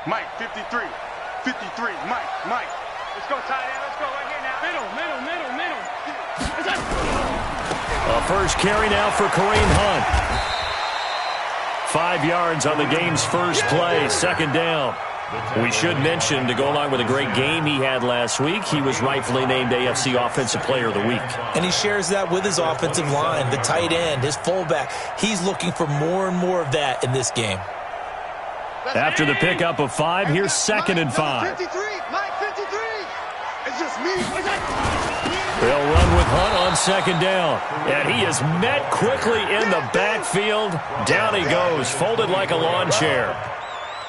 Mike, 53. 53, Mike. Let's go, tight end. Let's go right here now. Middle. A first carry now for Kareem Hunt. 5 yards on the game's first play, second down. We should mention, to go along with a great game he had last week, he was rightfully named AFC Offensive Player of the Week. And he shares that with his offensive line, the tight end, his fullback. He's looking for more and more of that in this game. After the pickup of 5, here's 2nd and 5. 53, Mike, 53. It's just me. They'll run with Hunt on 2nd down. And he is met quickly in the backfield. Down he goes, folded like a lawn chair.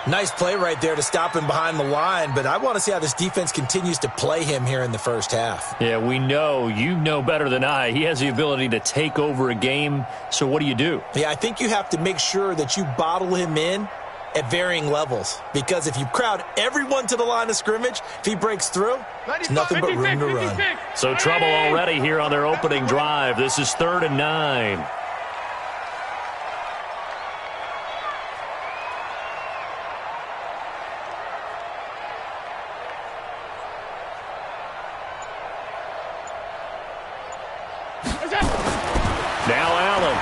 Nice play right there to stop him behind the line, but I want to see how this defense continues to play him here in the first half. Yeah, we know. You know better than I. He has the ability to take over a game, so what do? Yeah, I think you have to make sure that you bottle him in at varying levels, because if you crowd everyone to the line of scrimmage, if he breaks through, it's nothing but room to run. So trouble already here on their opening drive. This is 3rd and 9. Now Allen.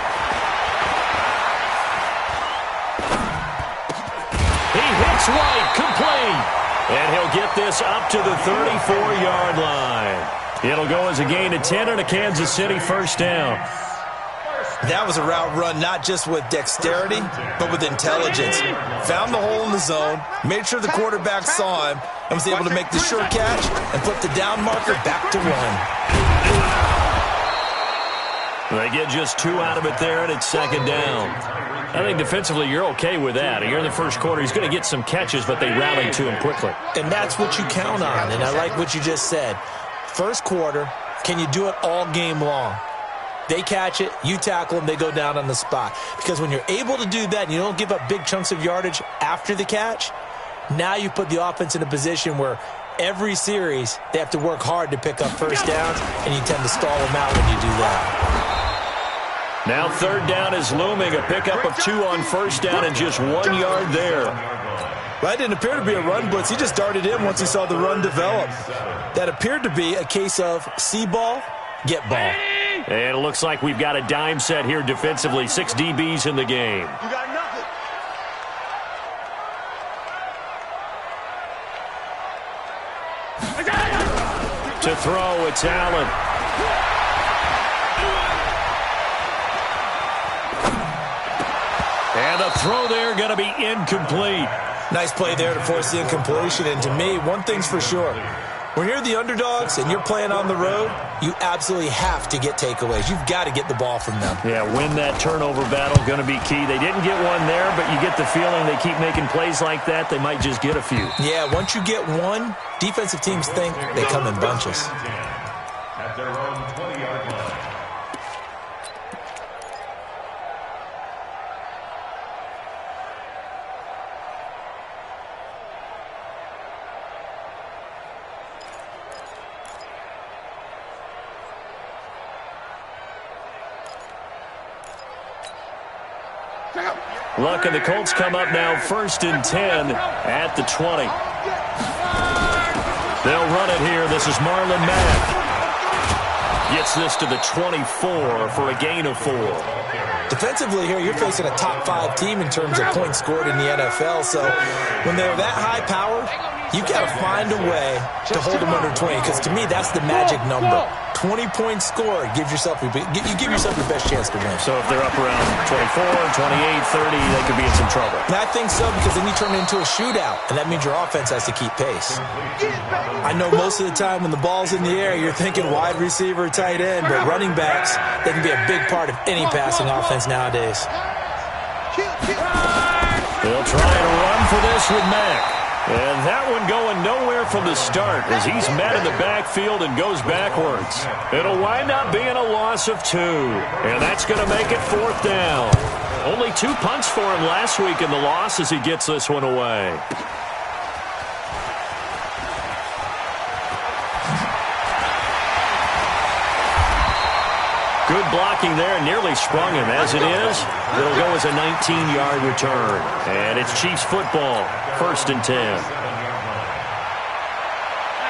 He hits right, complete. And he'll get this up to the 34-yard line. It'll go as a gain of 10 and a Kansas City first down. That was a route run not just with dexterity, but with intelligence. Found the hole in the zone, made sure the quarterback saw him, and was able to make the sure catch and put the down marker back to run. They get just 2 out of it there, and it's 2nd down. I think defensively you're okay with that. Here in the first quarter, he's going to get some catches, but they rallied to him quickly. And that's what you count on, and I like what you just said. First quarter, can you do it all game long? They catch it, you tackle them, they go down on the spot. Because when you're able to do that and you don't give up big chunks of yardage after the catch, now you put the offense in a position where every series they have to work hard to pick up first downs, and you tend to stall them out when you do that. Now 3rd down is looming. A pickup of 2 on first down and just 1 yard there. Well, that didn't appear to be a run blitz. He just darted in once he saw the run develop. That appeared to be a case of see ball, get ball. And it looks like we've got a dime set here defensively. 6 DBs in the game. You got nothing. To throw, it's Allen. And the throw there going to be incomplete. Nice play there to force the incompletion. And to me, one thing's for sure. When you're the underdogs and you're playing on the road, you absolutely have to get takeaways. You've got to get the ball from them. Yeah, win that turnover battle, going to be key. They didn't get one there, but you get the feeling they keep making plays like that, they might just get a few. Yeah, once you get one, defensive teams think they come in bunches. At their own 20-yard line. Luck and the Colts come up now 1st and 10 at the 20. They'll run it here. This is Marlon Mack. Gets this to the 24 for a gain of 4. Defensively here, you're facing a top 5 team in terms of points scored in the NFL. So when they're that high powered, you've got to find a way to hold them under 20. Because to me, that's the magic number. 20 points scored, you give yourself your best chance to win. So if they're up around 24, 28, 30, they could be in some trouble. And I think so, because then you turn it into a shootout, and that means your offense has to keep pace. I know most of the time when the ball's in the air, you're thinking wide receiver, tight end, but running backs, they can be a big part of any passing offense nowadays. They'll try to run for this with Mack. And that one going nowhere from the start as he's met in the backfield and goes backwards. It'll wind up being a loss of 2. And that's going to make it 4th down. Only 2 punts for him last week in the loss as he gets this one away. Good blocking there, nearly sprung him. As it is, it'll go as a 19-yard return. And it's Chiefs football, 1st and 10.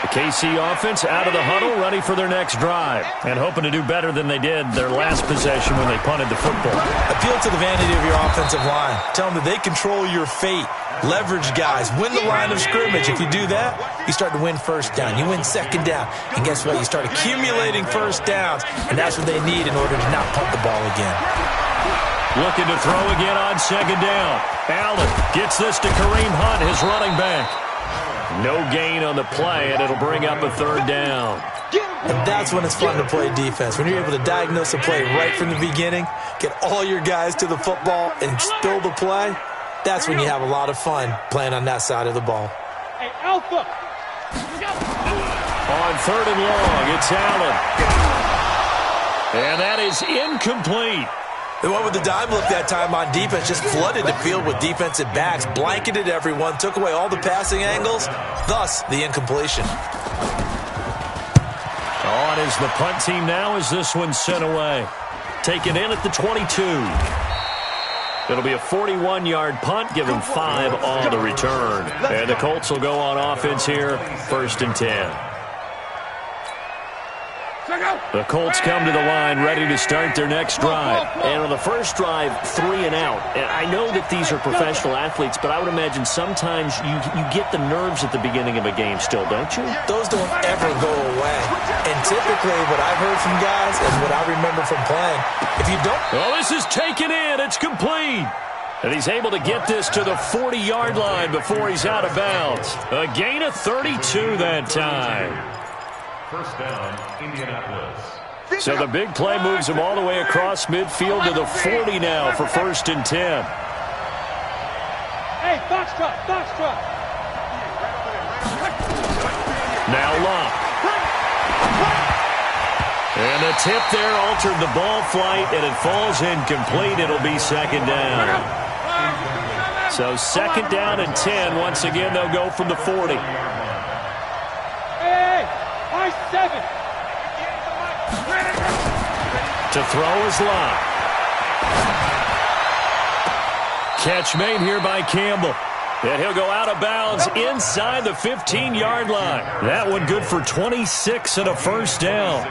The KC offense out of the huddle, ready for their next drive, and hoping to do better than they did their last possession when they punted the football. Appeal to the vanity of your offensive line. Tell them that they control your fate. Leverage guys. Win the line of scrimmage. If you do that, you start to win first down. You win second down. And guess what? You start accumulating first downs, and that's what they need in order to not punt the ball again. Looking to throw again on 2nd down. Allen gets this to Kareem Hunt, his running back. No gain on the play, and it'll bring up a 3rd down. And that's when it's fun to play defense. When you're able to diagnose a play right from the beginning, get all your guys to the football, and spill the play, that's when you have a lot of fun playing on that side of the ball. Hey, Alpha! On 3rd and long, it's Allen. And that is incomplete. They went with the dime look that time on defense, just flooded the field with defensive backs, blanketed everyone, took away all the passing angles, thus the incompletion. On is the punt team now as this one's sent away. Taken in at the 22. It'll be a 41-yard punt, give them 5 on the return. And the Colts will go on offense here, 1st and 10. The Colts come to the line ready to start their next drive. And on the first drive, 3 and out. And I know that these are professional athletes, but I would imagine sometimes you get the nerves at the beginning of a game still, don't you? Those don't ever go away. And typically what I've heard from guys and what I remember from playing, if you don't... Oh, this is taken in. It's complete. And he's able to get this to the 40-yard line before he's out of bounds. A gain of 32 that time. 1st down, Indianapolis. So the big play moves him all the way across midfield to the 40 now for 1st and 10. Hey, Foxtrot, Foxtrot. Now Locke. And the tip there altered the ball flight, and it falls incomplete. It'll be 2nd down. So 2nd down and 10. Once again, they'll go from the 40. Hey, high 7. To throw is Locke. Catch made here by Campbell. And he'll go out of bounds inside the 15-yard line. That one good for 26 and a 1st down.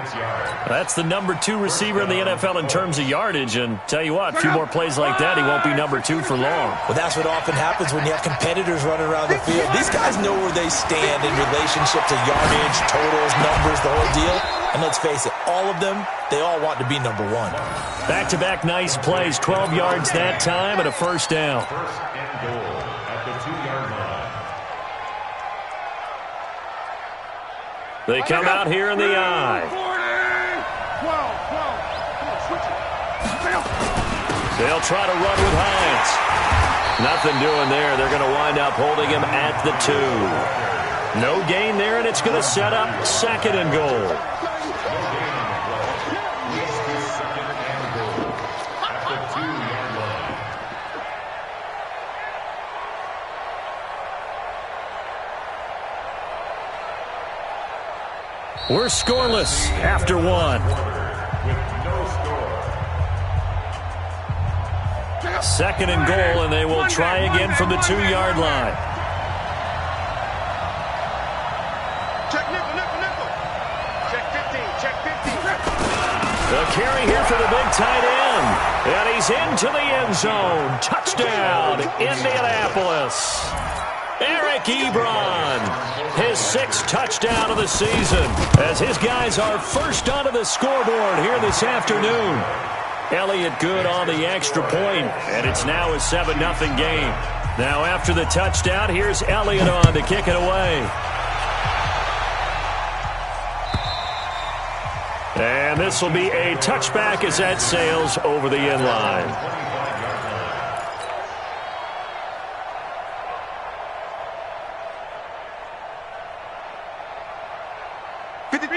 That's the number 2 receiver in the NFL in terms of yardage. And tell you what, a few more plays like that, he won't be number 2 for long. Well, that's what often happens when you have competitors running around the field. These guys know where they stand in relationship to yardage, totals, numbers, the whole deal. And let's face it, all of them, they all want to be number 1. Back-to-back nice plays, 12 yards that time and a 1st down. 1st and goal at the 2-yard line. They come out here in the eye. 12. They'll try to run with Hines. Nothing doing there. They're going to wind up holding him at the 2. No gain there, and it's going to set up 2nd and goal. We're scoreless after 1. Second and goal, and they will try again from the 2-yard line. Check nickel, nickel, nickel. Check 15, check 15. The carry here for the big tight end. And he's into the end zone. Touchdown, Indianapolis. Eric Ebron, his 6th touchdown of the season, as his guys are first onto the scoreboard here this afternoon. Elliott good on the extra point, and it's now a 7-0 game. Now after the touchdown, here's Elliott on to kick it away. And this will be a touchback as that sails over the end line.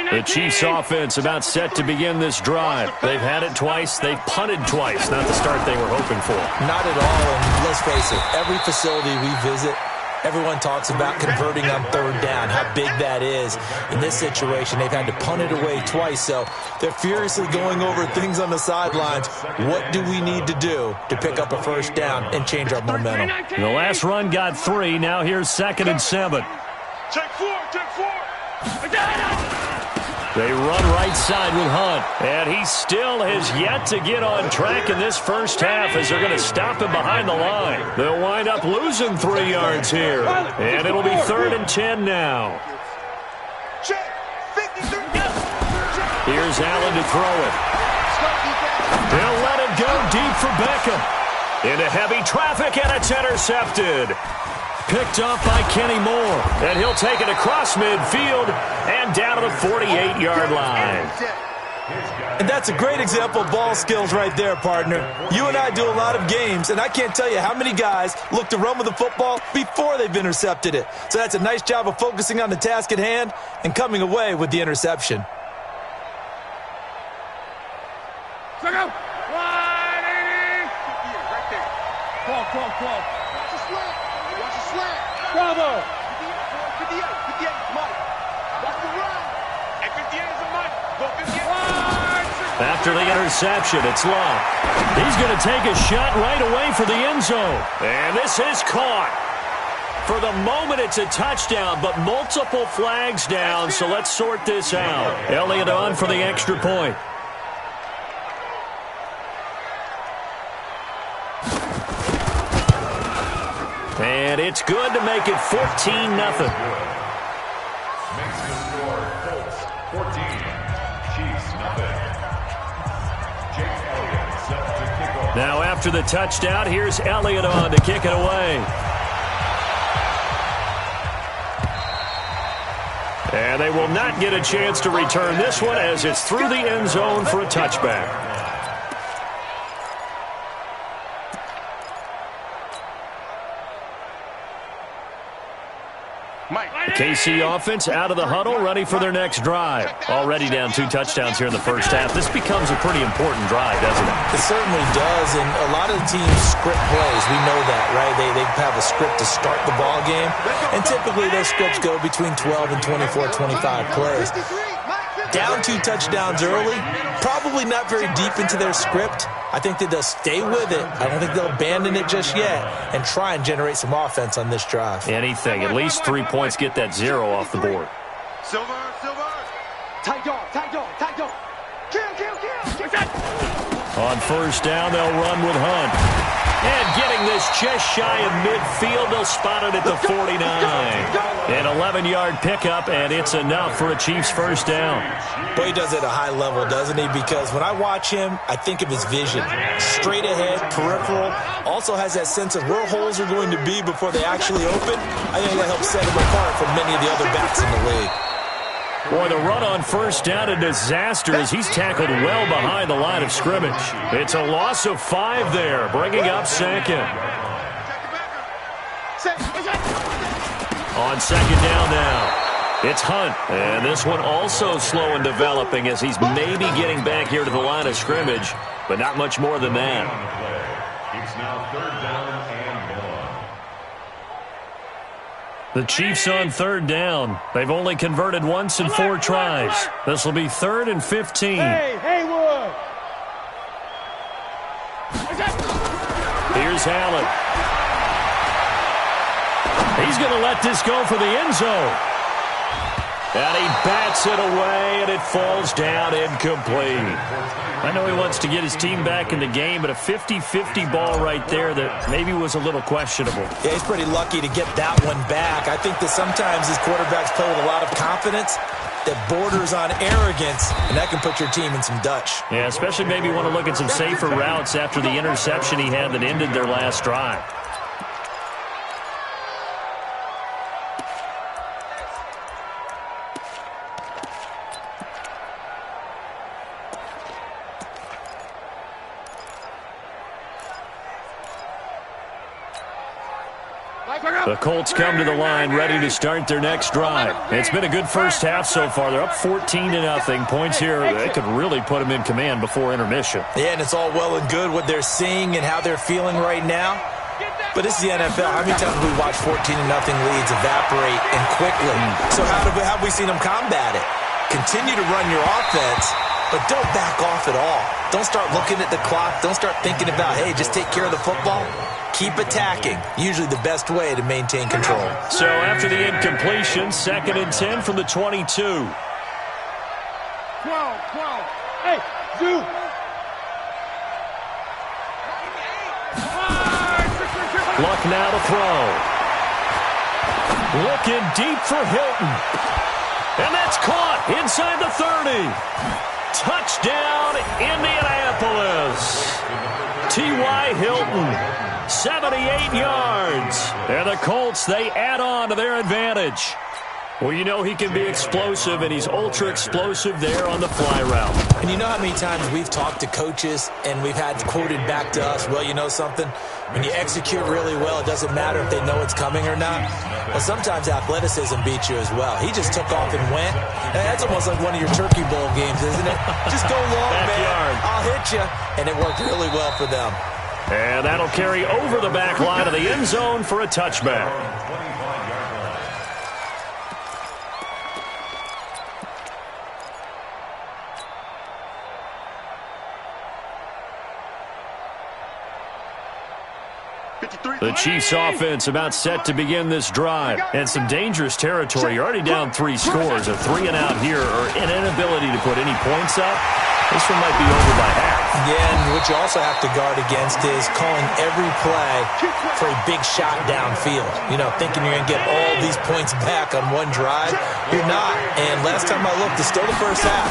The Chiefs offense about set to begin this drive. They've had it twice. They've punted twice. Not the start they were hoping for. Not at all, and let's face it, every facility we visit, Everyone talks about converting on third down, how big that is. In this situation, they've had to punt it away twice, so they're furiously going over things on the sidelines. What do we need to do to pick up a first down and change our momentum? The last run got 3. Now here's 2nd and 7. Check 4, check 4. They run right side with Hunt, and he still has yet to get on track in this first half as they're going to stop him behind the line. They'll wind up losing 3 yards here, and it'll be 3rd and 10 now. Check. 53. Here's Allen to throw it. They'll let it go deep for Beckham. Into heavy traffic, and it's intercepted. Picked up by Kenny Moore, and he'll take it across midfield and down to the 48-yard line. And that's a great example of ball skills right there, partner. You and I do a lot of games, and I can't tell you how many guys look to run with the football before they've intercepted it. So that's a nice job of focusing on the task at hand and coming away with the interception. Check out. 180. Right there. Call. Watch the slant. Watch the slant. Bravo. 58. 58 is money. Watch the run. At 58 is a money. Go 58. After the interception, it's Love. He's going to take a shot right away for the end zone. And this is caught. For the moment, it's a touchdown, but multiple flags down, so let's sort this out. Elliott on for the extra point. And it's good to make it 14-0. Makes the score Colts 14, Chiefs nothing. Jake Elliott set to kick off. Now after the touchdown, here's Elliott on to kick it away. And they will not get a chance to return this one as it's through the end zone for a touchback. The KC offense out of the huddle, ready for their next drive. Already down 2 touchdowns here in the first half. This becomes a pretty important drive, doesn't it? It certainly does, and a lot of the teams script plays. We know that, right? They have a script to start the ball game, and typically those scripts go between 12 and 24, 25 plays. Down 2 touchdowns early, probably not very deep into their script. I think that they'll stay with it. I don't think they'll abandon it just yet and try and generate some offense on this drive. Anything. At least 3 points, get that 0 off the board. Silver. Tight dog. Kill. On first down, they'll run with Hunt. And getting this just shy of midfield, they'll spot it at the 49. An 11-yard pickup, and it's enough for a Chiefs first down. Boy, he does it at a high level, doesn't he? Because when I watch him, I think of his vision. Straight ahead, peripheral. Also has that sense of where holes are going to be before they actually open. I think that helps set him apart from many of the other backs in the league. Boy, the run on first down, a disaster as he's tackled well behind the line of scrimmage. It's a loss of 5 there, bringing up 2nd. On 2nd down now, it's Hunt. And this one also slow in developing as he's maybe getting back here to the line of scrimmage, but not much more than that. It's now 3rd down and 1. The Chiefs on 3rd down. They've only converted once in 4 tries. This will be 3rd and 15. Hey, Haywood. Here's Allen. He's going to let this go for the end zone. And he bats it away, and it falls down incomplete. I know he wants to get his team back in the game, but a 50-50 ball right there that maybe was a little questionable. Yeah, he's pretty lucky to get that one back. I think that sometimes these quarterbacks play with a lot of confidence that borders on arrogance, and that can put your team in some Dutch. Yeah, especially maybe you want to look at some safer routes after the interception he had that ended their last drive. The Colts come to the line ready to start their next drive. It's been a good first half so far. They're up 14-0. Points here, they could really put them in command before intermission. Yeah, and it's all well and good what they're seeing and how they're feeling right now. But it's the NFL. How many times have we watched 14-0 leads evaporate and quickly? So how have we seen them combat it? Continue to run your offense, but don't back off at all. Don't start looking at the clock. Don't start thinking about, hey, just take care of the football. Keep attacking. Usually the best way to maintain control. So after the incompletion, 2nd and 10 from the 22. 12. Hey, Zoo. Luck now to throw. Looking deep for Hilton. And that's caught inside the 30. Touchdown, Indianapolis. T.Y. Hilton, 78 yards. And the Colts, they add on to their advantage. Well, you know he can be explosive, and he's ultra-explosive there on the fly route. And you know how many times we've talked to coaches and we've had quoted back to us, well, you know something? When you execute really well, it doesn't matter if they know it's coming or not. Well, sometimes athleticism beats you as well. He just took off and went. And that's almost like one of your Turkey Bowl games, isn't it? Just go long, man. I'll hit you. And it worked really well for them. And that'll carry over the back line of the end zone for a touchback. The Chiefs offense about set to begin this drive. And some dangerous territory. You're already down 3 scores. A 3 and out here or an inability to put any points up. This one might be over by half. Yeah, and what you also have to guard against is calling every play for a big shot downfield. You know, thinking you're going to get all these points back on one drive. You're not. And last time I looked, it's still the first half.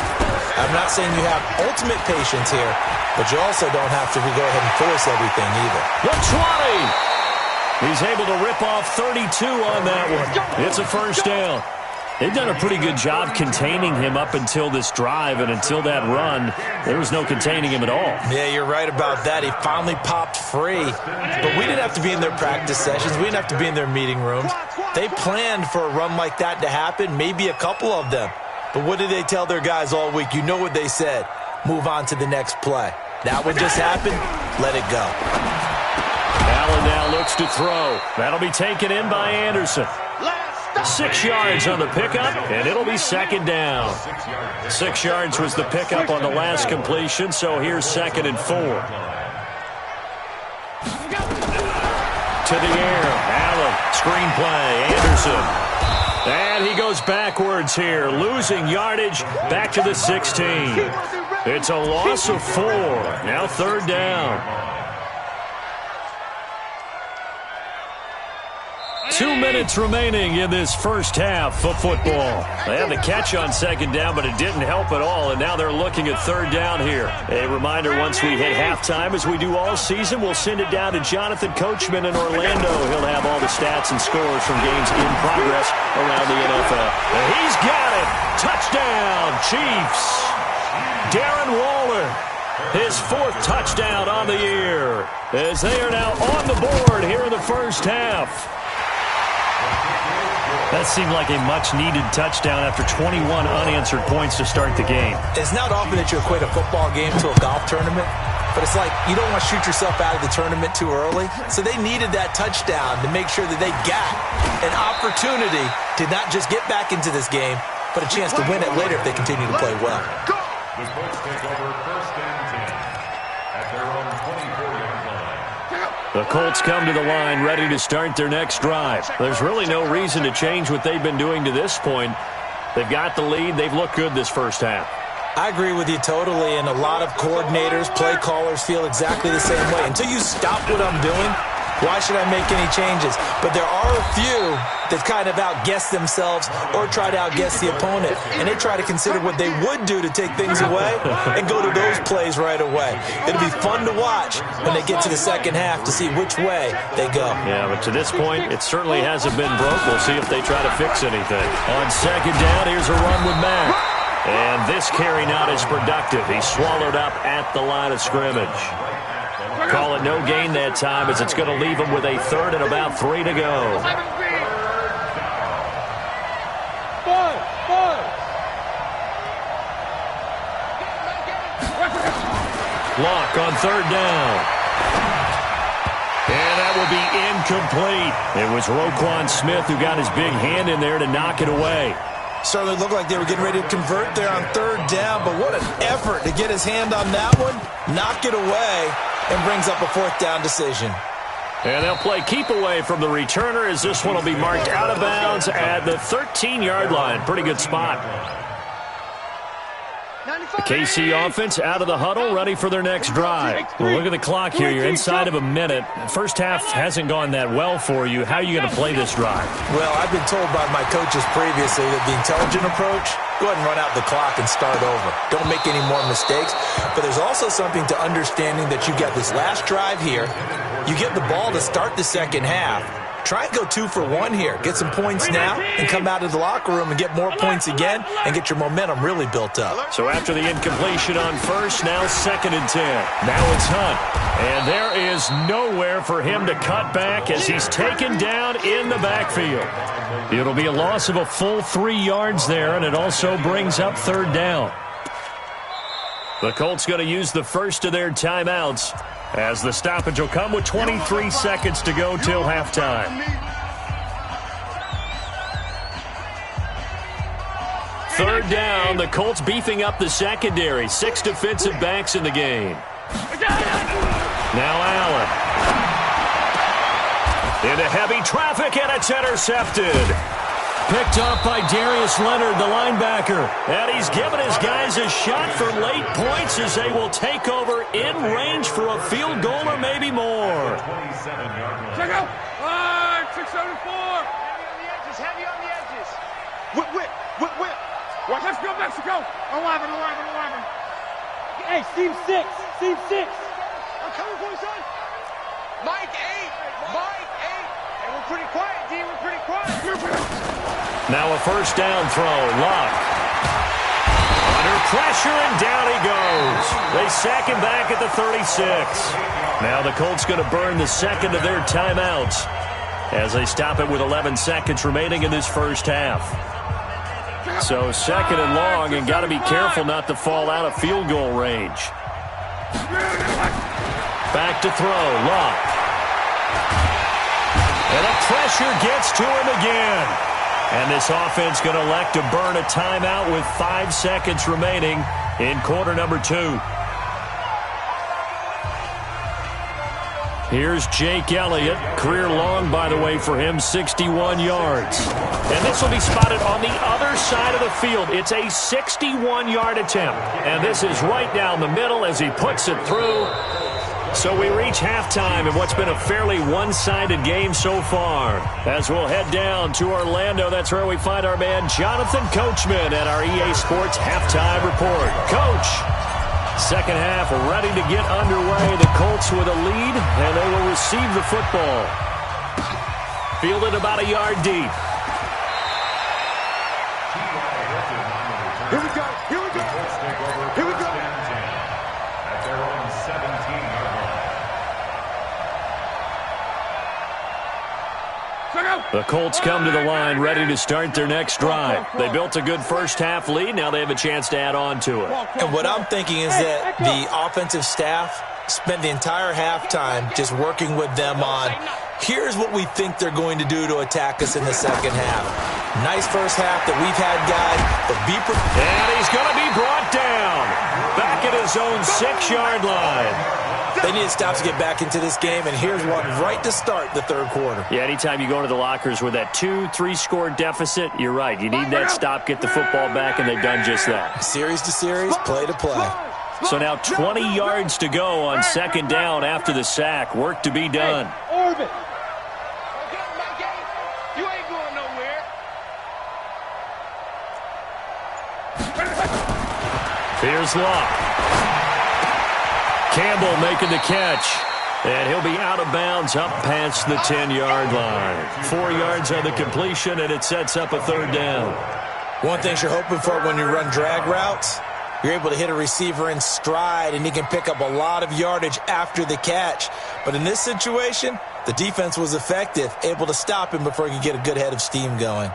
I'm not saying you have ultimate patience here, but you also don't have to go ahead and force everything either. The 20. He's able to rip off 32 on that one. It's a first down. They've done a pretty good job containing him up until this drive, and until that run, there was no containing him at all. Yeah, you're right about that. He finally popped free. But we didn't have to be in their practice sessions. We didn't have to be in their meeting rooms. They planned for a run like that to happen, maybe a couple of them. But what did they tell their guys all week? You know what they said. Move on to the next play. That one just happened. Let it go. Allen now looks to throw. That'll be taken in by Anderson. 6 yards on the pickup, and it'll be second down. 6 yards was the pickup on the last completion, so here's 2nd and 4. To the air, Allen, screen play, Anderson. And he goes backwards here, losing yardage back to the 16. It's a loss of 4. Now 3rd down. 2 minutes remaining in this first half of football. They had the catch on 2nd down, but it didn't help at all, and now they're looking at 3rd down here. A reminder, once we hit halftime, as we do all season, we'll send it down to Jonathan Coachman in Orlando. He'll have all the stats and scores from games in progress around the NFL. And he's got it! Touchdown, Chiefs! Darren Waller, his 4th touchdown on the year, as they are now on the board here in the first half. That seemed like a much-needed touchdown after 21 unanswered points to start the game. It's not often that you equate a football game to a golf tournament, but it's like you don't want to shoot yourself out of the tournament too early. So they needed that touchdown to make sure that they got an opportunity to not just get back into this game, but a chance to win it later if they continue to play well. The Colts take over 1st and 10 at their own 24-yard line. The Colts come to the line ready to start their next drive. There's really no reason to change what they've been doing to this point. They've got the lead. They've looked good this first half. I agree with you totally, and a lot of coordinators, play callers feel exactly the same way. Until you stop what I'm doing, why should I make any changes? But there are a few that kind of outguess themselves or try to outguess the opponent, and they try to consider what they would do to take things away and go to those plays right away. It'll be fun to watch when they get to the second half to see which way they go. Yeah, but to this point, it certainly hasn't been broke. We'll see if they try to fix anything. On 2nd down, here's a run with Mack. And this carry not as productive. He's swallowed up at the line of scrimmage. Call it no gain that time, as it's going to leave him with a 3rd and about 3 to go. Lock on 3rd down. And that will will be incomplete. It was Roquan Smith who got his big hand in there to knock it away. Certainly looked like they were getting ready to convert there on third down, but what an effort to get his hand on that one, knock it away, and brings up a fourth down decision. And they'll play keep away from the returner as this one will be marked out of bounds at the 13-yard line. Pretty good spot. The KC offense out of the huddle, ready for their next drive. Well, look at the clock here. You're inside of a minute. First half hasn't gone that well for you. How are you going to play this drive? Well, I've been told by my coaches previously that the intelligent approach, go ahead and run out the clock and start over. Don't make any more mistakes. But there's also something to understanding that you get this last drive here. You get the ball to start the second half. Try and go 2 for 1 here. Get some points now and come out of the locker room and get more points again and get your momentum really built up. So after the incompletion on first, now 2nd and 10. Now it's Hunt. And there is nowhere for him to cut back as he's taken down in the backfield. It'll be a loss of a full 3 yards there, and it also brings up third down. The Colts going to use the first of their timeouts, as the stoppage will come with 23 seconds to go till halftime. Third down, the Colts beefing up the secondary. 6 defensive backs in the game. Now Allen. Into heavy traffic, and it's intercepted. Picked up by Darius Leonard, the linebacker. And he's given his guys a shot for late points as they will take over in range for a field goal or maybe more. Check out. 674. Heavy on the edges. Whip. Watch, let's go, Mexico. 11. Hey, Steve 6. I'm coming for you, son. Mike 8. And we're pretty quiet, D. We're pretty quiet. Now a first down throw. Luck. Under pressure, and down he goes. They sack him back at the 36. Now the Colts going to burn the second of their timeouts as they stop it with 11 seconds remaining in this first half. So 2nd and long, and got to be careful not to fall out of field goal range. Back to throw. Luck. And the pressure gets to him again. And this offense going to elect to burn a timeout with 5 seconds remaining in quarter number 2. Here's Jake Elliott. Career long, by the way, for him, 61 yards. And this will be spotted on the other side of the field. It's a 61-yard attempt. And this is right down the middle as he puts it through. So we reach halftime in what's been a fairly one-sided game so far. As we'll head down to Orlando, that's where we find our man Jonathan Coachman at our EA Sports Halftime Report. Coach, second half ready to get underway. The Colts with a lead, and they will receive the football. Fielded about a yard deep. Here we go. At their own 17-yard line. The Colts come to the line ready to start their next drive. They built a good first half lead. Now they have a chance to add on to it. And what I'm thinking is that the offensive staff spent the entire halftime just working with them on, here's what we think they're going to do to attack us in the second half. Nice first half that we've had, guys, but be prepared. And he's going to be brought down back at his own 6-yard line. They need to stop to get back into this game, and here's one right to start the third quarter. Yeah, anytime you go into the lockers with that 2-3 deficit, you're right. You need that stop, get the football back, and they've done just that. Series to series, play to play. So now 20 yards to go on second down after the sack. Work to be done. Orbit. You ain't going nowhere. Here's Luck. Campbell making the catch. And he'll be out of bounds up past the 10-yard line. 4 yards on the completion, and it sets up a third down. One thing you're hoping for when you run drag routes, you're able to hit a receiver in stride, and he can pick up a lot of yardage after the catch. But in this situation, the defense was effective, able to stop him before he could get a good head of steam going.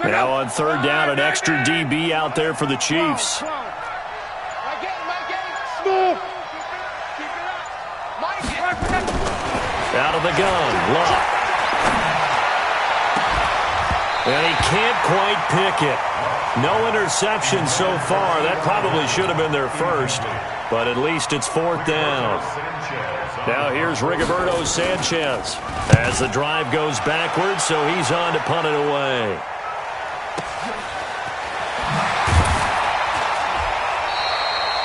Now on third down, an extra DB out there for the Chiefs. Out of the gun, Luck. And he can't quite pick it. No interception so far. That probably should have been their first, but at least it's fourth down. Now here's Rigoberto Sanchez as the drive goes backwards, so he's on to punt it away.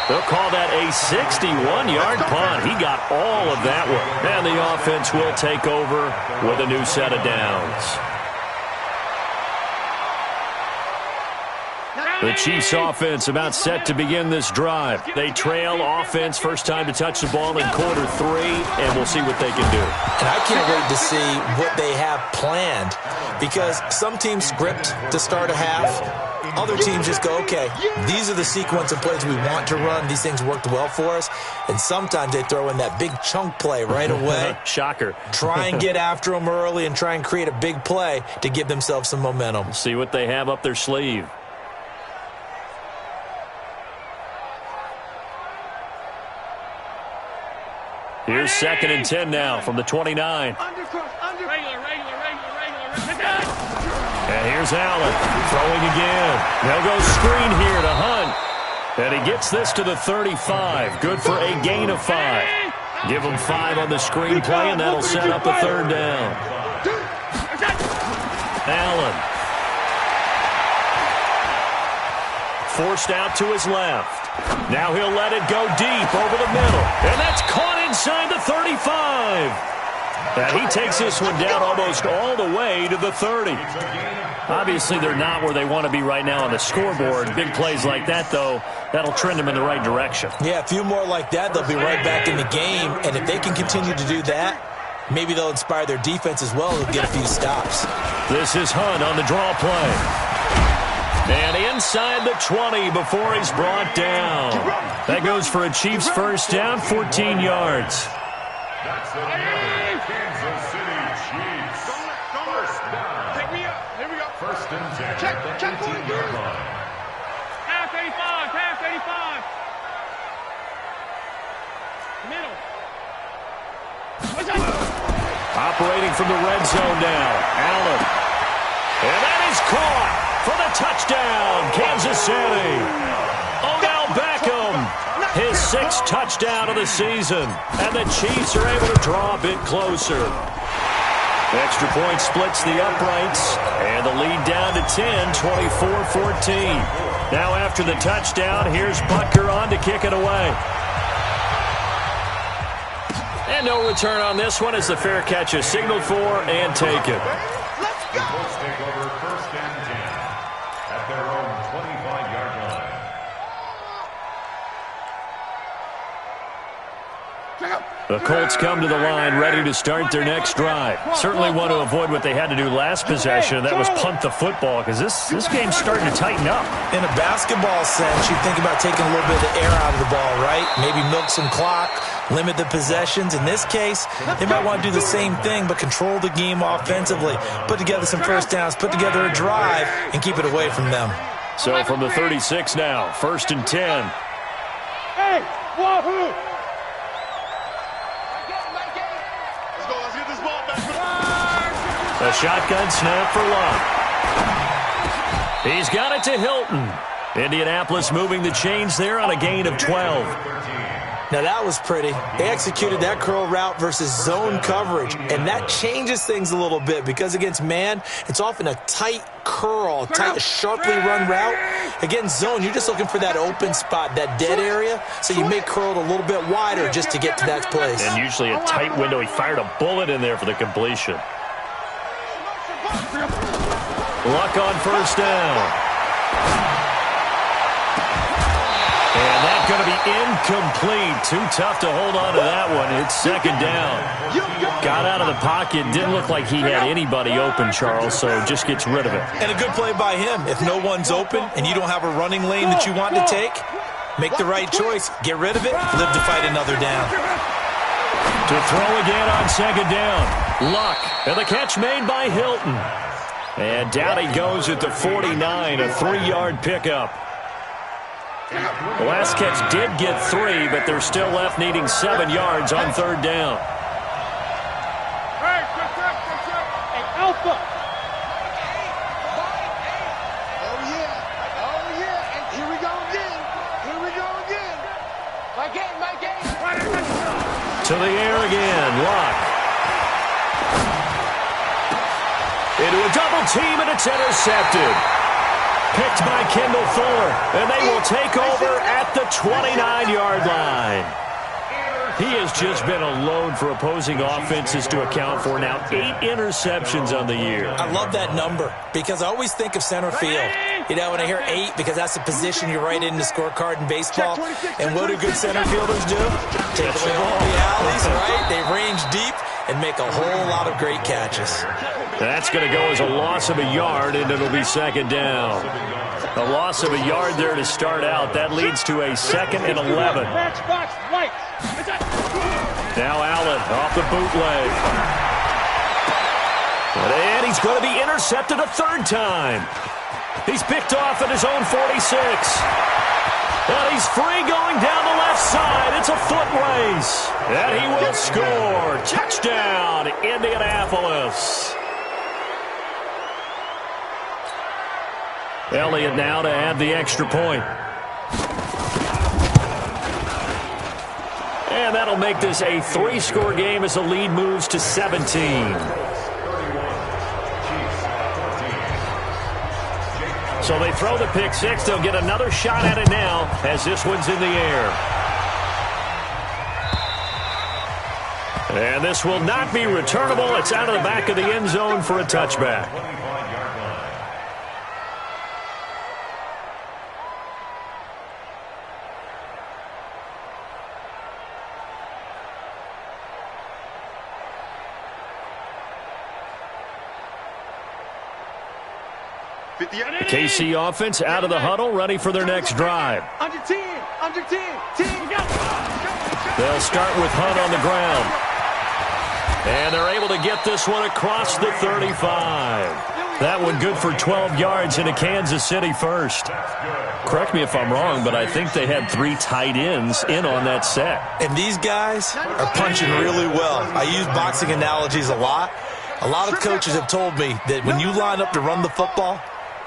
They'll call that a 61-yard punt. He got all of that one. And the offense will take over with a new set of downs. The Chiefs offense about set to begin this drive. They trail offense, first time to touch the ball in quarter 3, and we'll see what they can do. And I can't wait to see what they have planned, because some teams script to start a half. Other teams just go, okay, these are the sequence of plays we want to run. These things worked well for us. And sometimes they throw in that big chunk play right away. Shocker. Try and get after them early and try and create a big play to give themselves some momentum. See what they have up their sleeve. Here's 2nd and 10 now from the 29. And here's Allen throwing again. They'll go screen here to Hunt. And he gets this to the 35. Good for a gain of 5. Give him 5 on the screen play, and that'll set up a third down. Allen. Forced out to his left. Now he'll let it go deep over the middle. And that's caught inside the 35. And he takes this one down almost all the way to the 30. Obviously, they're not where they want to be right now on the scoreboard. Big plays like that, though, that'll trend them in the right direction. Yeah, a few more like that, they'll be right back in the game. And if they can continue to do that, maybe they'll inspire their defense as well and get a few stops. This is Hunt on the draw play. And inside the 20 before he's brought down. That goes for a Chiefs first down, 14 yards. That's another Kansas City Chiefs. First down. Take me up. Here we go. First and 10. Check 18-yard line. Half 85, half 85. Middle. Operating from the red zone now. Allen. And that is caught for the touchdown, Kansas City. Odell Beckham, his 6th touchdown of the season. And the Chiefs are able to draw a bit closer. Extra point splits the uprights. And the lead down to 10, 24-14. Now after the touchdown, here's Butker on to kick it away. And no return on this one as the fair catch is signaled for and taken. Let's go. Colts take over first and 10 at their own 25-yard line. The Colts come to the line ready to start their next drive. Certainly want to avoid what they had to do last possession. That was punt the football, because this game's starting to tighten up. In a basketball sense, you think about taking a little bit of the air out of the ball, right? Maybe milk some clock, limit the possessions. In this case, they might want to do the same thing, but control the game offensively. Put together some first downs, put together a drive, and keep it away from them. So from the 36 now, 1st and 10. Hey, wahoo! Let's get this ball back. A shotgun snap for Luck. He's got it to Hilton. Indianapolis moving the chains there on a gain of 12. Now that was pretty. They executed that curl route versus zone coverage, and that changes things a little bit because against man, it's often a tight curl, tight, sharply run route. Against zone, you're just looking for that open spot, that dead area, so you make curl a little bit wider just to get to that place. And usually a tight window. He fired a bullet in there for the completion. Luck on first down. And that's going to be incomplete. Too tough to hold on to that one. It's second down. Got out of the pocket. Didn't look like he had anybody open, Charles, so just gets rid of it. And a good play by him. If no one's open and you don't have a running lane that you want to take, make the right choice. Get rid of it. Live to fight another down. To throw again on second down. Luck. And the catch made by Hilton. And down he goes at the 49, a 3-yard pickup. The last catch did get 3, but they're still left needing 7 yards on 3rd down. Hey, Alpha. Oh, yeah. And here we go again. My game. To the air again, Luck. Into a double team, and it's intercepted. Picked by Kendall Fuller, and they will take over at the 29-yard line. He has just been a load for opposing offenses to account for now. 8 interceptions on the year. I love that number because I always think of center field. You know, when I hear 8, because that's the position you write in the scorecard in baseball. And what do good center fielders do? Take away all the alleys, right? They range deep and make a whole lot of great catches. That's going to go as a loss of a yard, and it'll be 2nd down. A loss of a yard there to start out. That leads to a 2nd and 11. Matchbox lights. Now Allen off the bootleg. And he's going to be intercepted a 3rd time. He's picked off at his own 46. And he's free going down the left side. It's a foot race. And he will score. Touchdown, Indianapolis. Elliott now to add the extra point. And that'll make this a 3-score game as the lead moves to 17. So they throw the pick 6. They'll get another shot at it now as this one's in the air. And this will not be returnable. It's out of the back of the end zone for a touchback. The KC offense out of the huddle, ready for their next drive. Under 10. They'll start with Hunt on the ground. And they're able to get this one across the 35. That one good for 12 yards into Kansas City first. Correct me if I'm wrong, but I think they had 3 tight ends in on that set. And these guys are punching really well. I use boxing analogies a lot. A lot of coaches have told me that when you line up to run the football,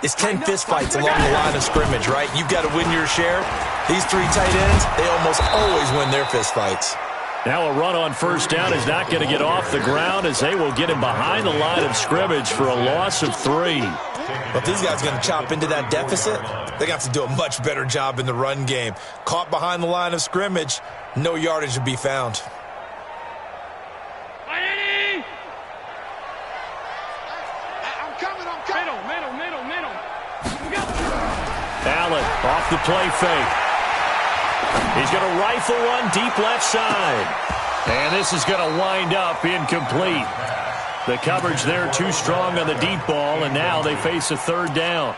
it's 10 fistfights along the line of scrimmage, right? You've got to win your share. These 3 tight ends, they almost always win their fistfights. Now a run on 1st down is not going to get off the ground as they will get him behind the line of scrimmage for a loss of 3. But these guys are going to chop into that deficit. They got to do a much better job in the run game. Caught behind the line of scrimmage, no yardage to be found. Allen off the play fake. He's going to rifle one deep left side. And this is going to wind up incomplete. The coverage there too strong on the deep ball, and now they face a 3rd down.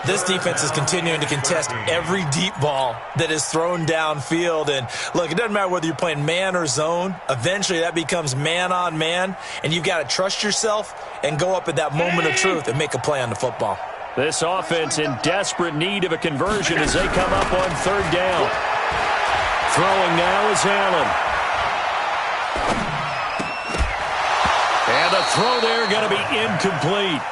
This defense is continuing to contest every deep ball that is thrown downfield. And look, it doesn't matter whether you're playing man or zone. Eventually that becomes man on man, and you've got to trust yourself and go up at that moment of truth and make a play on the football. This offense in desperate need of a conversion as they come up on 3rd down. Throwing now is Allen. And the throw there going to be incomplete.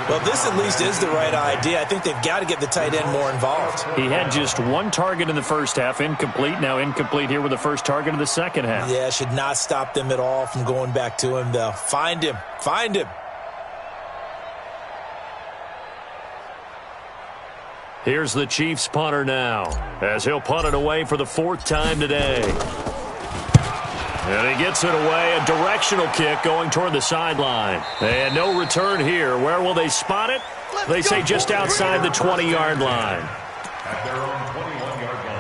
Well, this at least is the right idea. I think they've got to get the tight end more involved. He had just 1 target in the first half, incomplete. Now incomplete here with the first target of the second half. Yeah, should not stop them at all from going back to him, though. Find him. Find him. Here's the Chiefs punter now, as he'll punt it away for the 4th time today. And he gets it away, a directional kick going toward the sideline. And no return here. Where will they spot it? They say just outside the 20-yard line. At their own 21-yard line.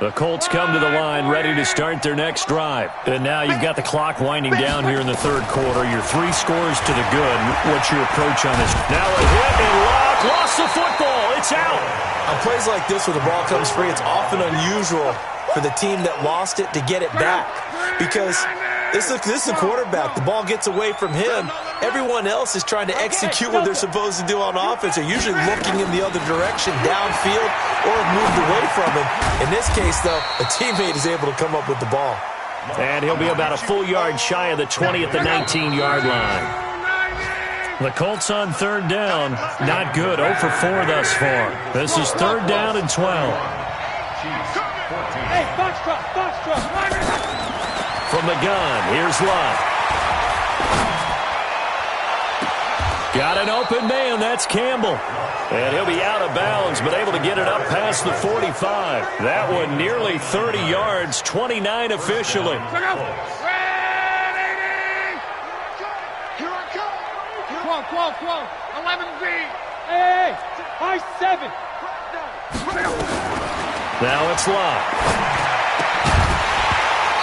The Colts come to the line ready to start their next drive. And now you've got the clock winding down here in the 3rd quarter. Your 3 scores to the good. What's your approach on this? Now a hit and Locke lost the football. It's out. On plays like this where the ball comes free, it's often unusual for the team that lost it to get it back. Because This is a quarterback. The ball gets away from him. Everyone else is trying to execute what they're supposed to do on offense. They're usually looking in the other direction, downfield, or have moved away from him. In this case, though, a teammate is able to come up with the ball. And he'll be about a full yard shy of the 20 at the 19-yard line. The Colts on third down. Not good. 0 for 4 thus far. This is third down and 12. Hey, foxtrot. From the gun, here's Love. Got an open man, that's Campbell. And he'll be out of bounds, but able to get it up past the 45. That one nearly 30 yards, 29 officially. 12. 11Z. Hey, high 7. Now it's Love.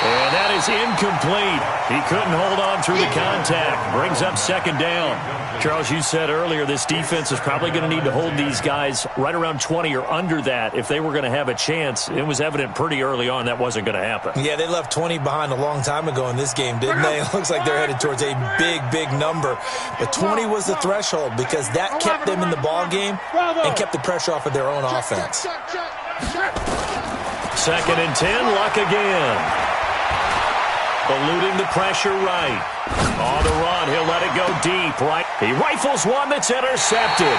And that is incomplete. He couldn't hold on through the contact. Brings up second down. Charles, you said earlier this defense is probably going to need to hold these guys right around 20 or under that if they were going to have a chance. It was evident pretty early on that wasn't going to happen. Yeah, they left 20 behind a long time ago in this game, didn't they? It looks like they're headed towards a big number. But 20 was the threshold because that kept them in the ball game and kept the pressure off of their own offense. Second and 10, Luck again. Eluding the pressure right. On the run, he'll let it go deep. Right, he rifles one that's intercepted.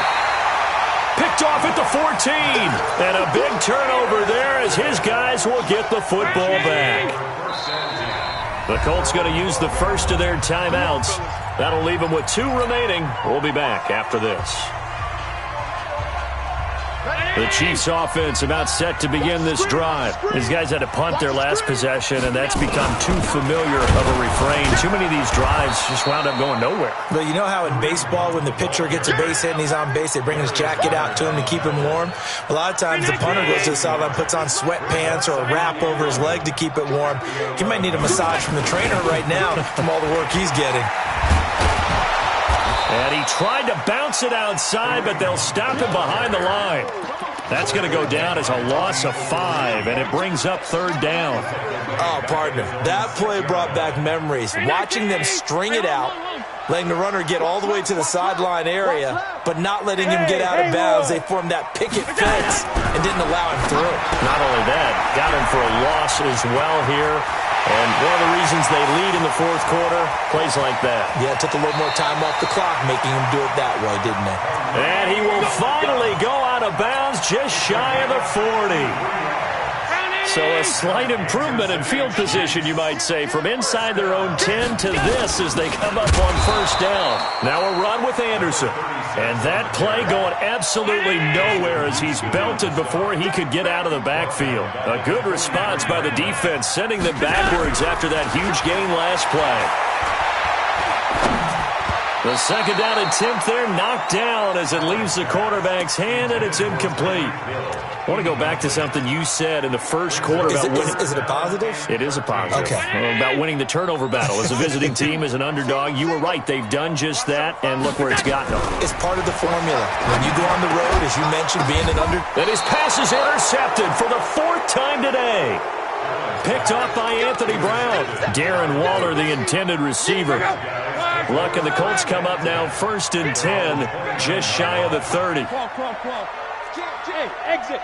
Picked off at the 14. And a big turnover there as his guys will get the football back. The Colts going to use the first of their timeouts. That'll leave them with 2 remaining. We'll be back after this. The Chiefs offense about set to begin this drive. These guys had to punt their last possession, and that's become too familiar of a refrain. Too many of these drives just wound up going nowhere. But you know how in baseball, when the pitcher gets a base hit and he's on base, they bring his jacket out to him to keep him warm? A lot of times the punter goes to the sideline, puts on sweatpants or a wrap over his leg to keep it warm. He might need a massage from the trainer right now from all the work he's getting. And he tried to bounce it outside, but they'll stop him behind the line. That's going to go down as a loss of 5, and it brings up third down. Oh, partner, that play brought back memories. Watching them string it out, letting the runner get all the way to the sideline area, but not letting him get out of bounds. They formed that picket fence and didn't allow him through. Not only that, got him for a loss as well here. And one of the reasons they lead in the fourth quarter, plays like that. Yeah, it took a little more time off the clock, making him do it that way, didn't it? And he will finally go out of bounds just shy of the 40. So a slight improvement in field position, you might say, from inside their own 10 to this as they come up on first down. Now a run with Anderson. And that play going absolutely nowhere as he's belted before he could get out of the backfield. A good response by the defense, sending them backwards after that huge gain last play. The second down attempt there knocked down as it leaves the quarterback's hand, and it's incomplete. I want to go back to something you said in the first quarter. Is it a positive? It is a positive. Okay. About winning the turnover battle as a visiting team, as an underdog. You were right. They've done just that, and look where it's gotten them. It's part of the formula. When you go on the road, as you mentioned, being an under... And his pass is intercepted for the 4th time today. Picked off by Anthony Brown. Darren Waller, the intended receiver. Luck and the Colts come up now 1st and 10, just shy of the 30. Exit.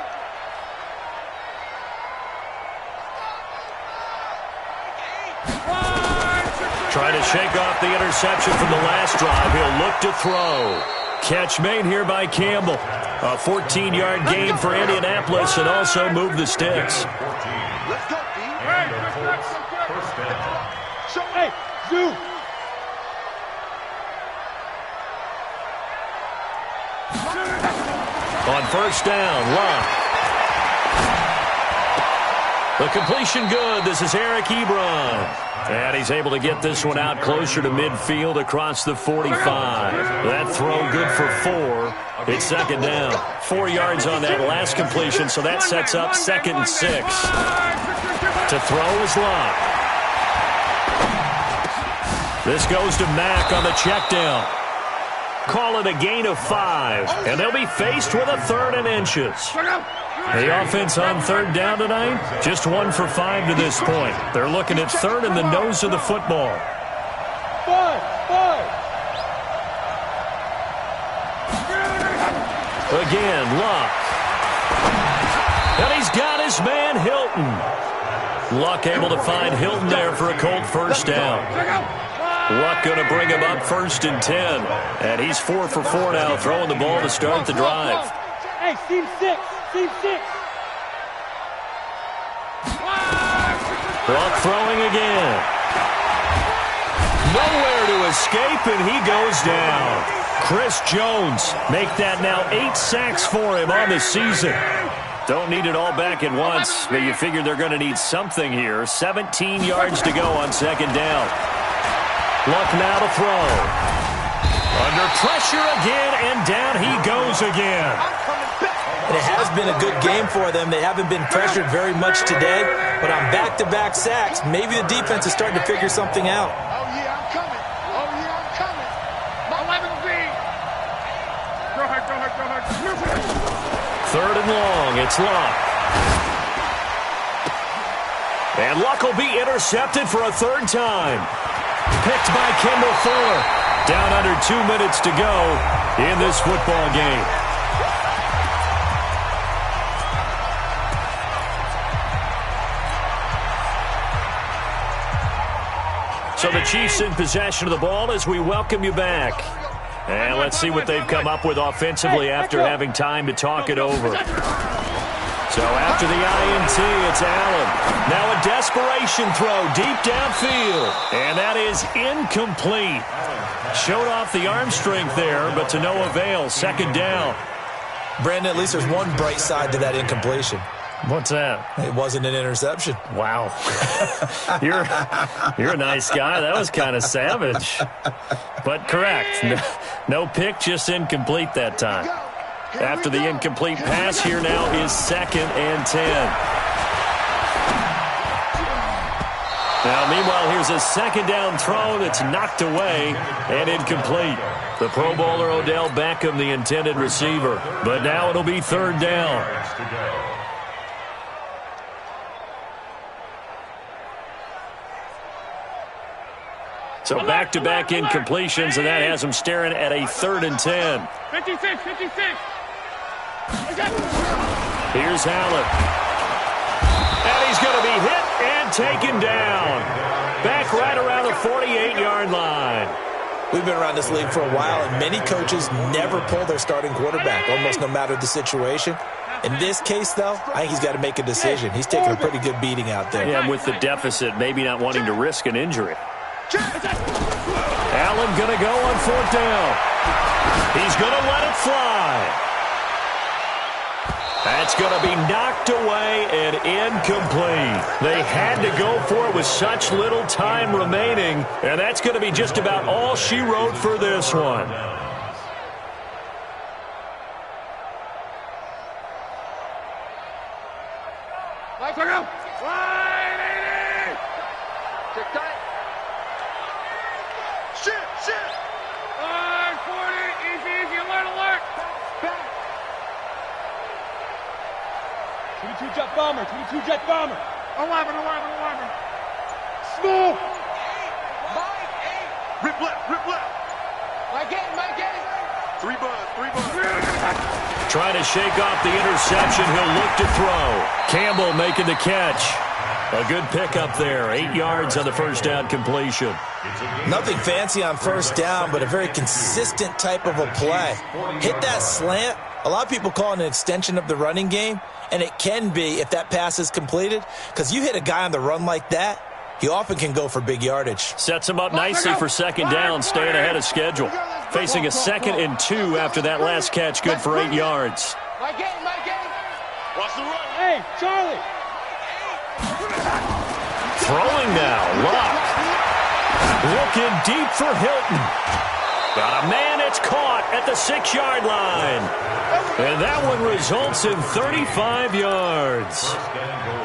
Trying to shake off the interception from the last drive. He'll look to throw. Catch made here by Campbell. A 14-yard gain for Indianapolis and also move the sticks. Let's go, Deez. Hey, Zoo. On first down, Love. The completion good. This is Eric Ebron. And he's able to get this one out closer to midfield across the 45. That throw good for 4. It's second down. 4 yards on that last completion, so that sets up 2nd and 6. To throw is Love. This goes to Mack on the check down. Call it a gain of 5, and they'll be faced with a 3rd and inches. The offense on third down tonight, just 1 for 5 to this point. They're looking at third in the nose of the football. 5. Again, Luck. And he's got his man, Hilton. Luck able to find Hilton there for a Colt first down. Luck going to bring him up 1st and 10. And he's 4 for 4 now, throwing the ball to start the drive. Hey, team 6. Luck throwing again. Nowhere to escape, and he goes down. Chris Jones make that now 8 sacks for him on the season. Don't need it all back at once, but you figure they're going to need something here. 17 yards to go on 2nd down. Luck now to throw. Under pressure again, and down he goes again. And it has been a good game for them. They haven't been pressured very much today, but on back-to-back sacks, maybe the defense is starting to figure something out. Oh, yeah, I'm coming. My 11 feet. Go ahead. 3rd and long, it's Luck. And Luck will be intercepted for a 3rd time. Picked by Kendall Fuller. Down under 2 minutes to go in this football game. So the Chiefs in possession of the ball as we welcome you back. And let's see what they've come up with offensively after having time to talk it over. So after the INT, it's Allen. Now a desperation throw deep downfield. And that is incomplete. Showed off the arm strength there, but to no avail. 2nd down. Brandon, at least there's one bright side to that incompletion. What's that? It wasn't an interception. Wow. You're a nice guy. That was kind of savage. But correct. No pick, just incomplete that time. After the incomplete pass, here now is 2nd and 10. Now, meanwhile, here's a 2nd down throw that's knocked away and incomplete. The Pro Bowler Odell Beckham, the intended receiver. But now it'll be 3rd down. So back-to-back incompletions, and that has him staring at a 3rd and 10. 56. Here's Allen. And he's going to be hit and taken down. Back right around the 48-yard line. We've been around this league for a while, and many coaches never pull their starting quarterback, almost no matter the situation. In this case, though, I think he's got to make a decision. He's taking a pretty good beating out there. Yeah, and with the deficit, maybe not wanting to risk an injury. Allen going to go on 4th down. He's going to let it fly. That's going to be knocked away and incomplete. They had to go for it with such little time remaining, and that's going to be just about all she wrote for this one. Let's go. Tick tight. Shit. 40, easy, alert. Back. 22 jet bomber. 11. Small. Rip left. Mike 8. 3 buzz. Trying to shake off the interception. He'll look to throw. Campbell making the catch. A good pickup there. 8 yards on the 1st down completion. Nothing fancy on 1st down, but a very consistent type of a play. Hit that slant. A lot of people call it an extension of the running game, and it can be if that pass is completed, because you hit a guy on the run like that, he often can go for big yardage. Sets him up nicely for 2nd down, staying ahead of schedule. Facing a 2nd and 2 after that last catch, good for 8 yards. Mike 8. Watch the run. Hey, Charlie. Throwing now, Luck. Looking deep for Hilton. Got a man, it's caught at the 6-yard line. And that one results in 35 yards.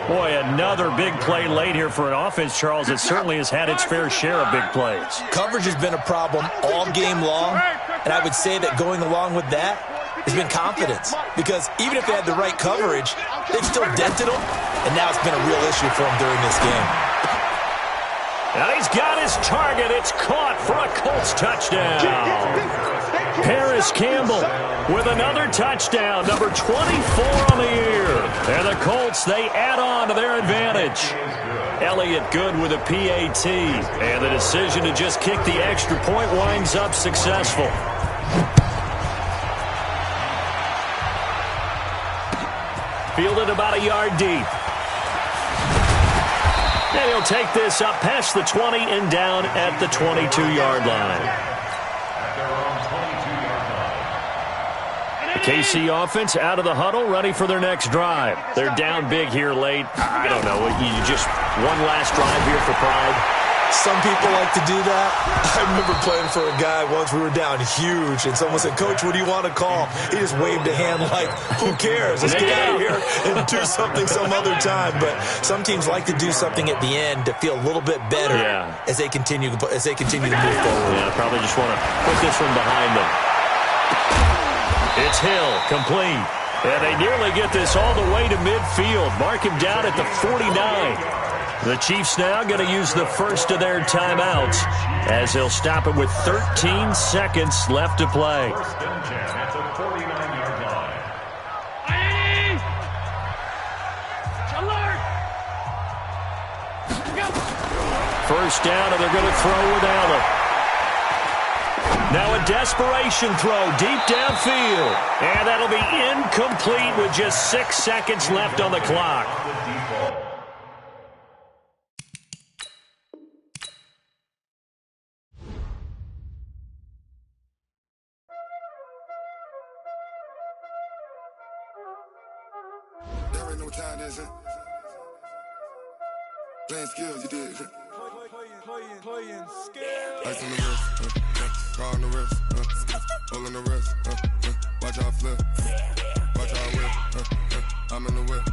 Boy, another big play late here for an offense, Charles. It certainly has had its fair share of big plays. Coverage has been a problem all game long, and I would say that going along with that, has been confidence. Because even if they had the right coverage, they've still dented them, and now it's been a real issue for them during this game. And he's got his target. It's caught for a Colts touchdown. Paris Campbell with another touchdown, number 24 on the year. And the Colts, they add on to their advantage. Elliott good with a PAT. And the decision to just kick the extra point winds up successful. Fielded about a yard deep. And he'll take this up past the 20 and down at the 22-yard line. The KC offense out of the huddle, ready for their next drive. They're down big here late. I don't know. You just one last drive here for pride. Some people like to do that. I remember playing for a guy once. We were down huge, and someone said, "Coach, what do you want to call?" He just waved a hand like, "Who cares? Let's get out of here and do something some other time." But some teams like to do something at the end to feel a little bit better as they continue to move forward. Yeah, probably just want to put this one behind them. It's Hill, complete. And they nearly get this all the way to midfield. Mark him down at the 49. The Chiefs now going to use the first of their timeouts as they'll stop it with 13 seconds left to play. First and 10 at the 49-yard line. First down, and they're going to throw without him. Now a desperation throw deep downfield. And that'll be incomplete with just 6 seconds left on the clock. There ain't no time, is it? Playing skills, you did. Playing skills. Ice on the wrist, car on the wrist, hole in the wrist, watch out flip, watch out whip, I'm in the whip,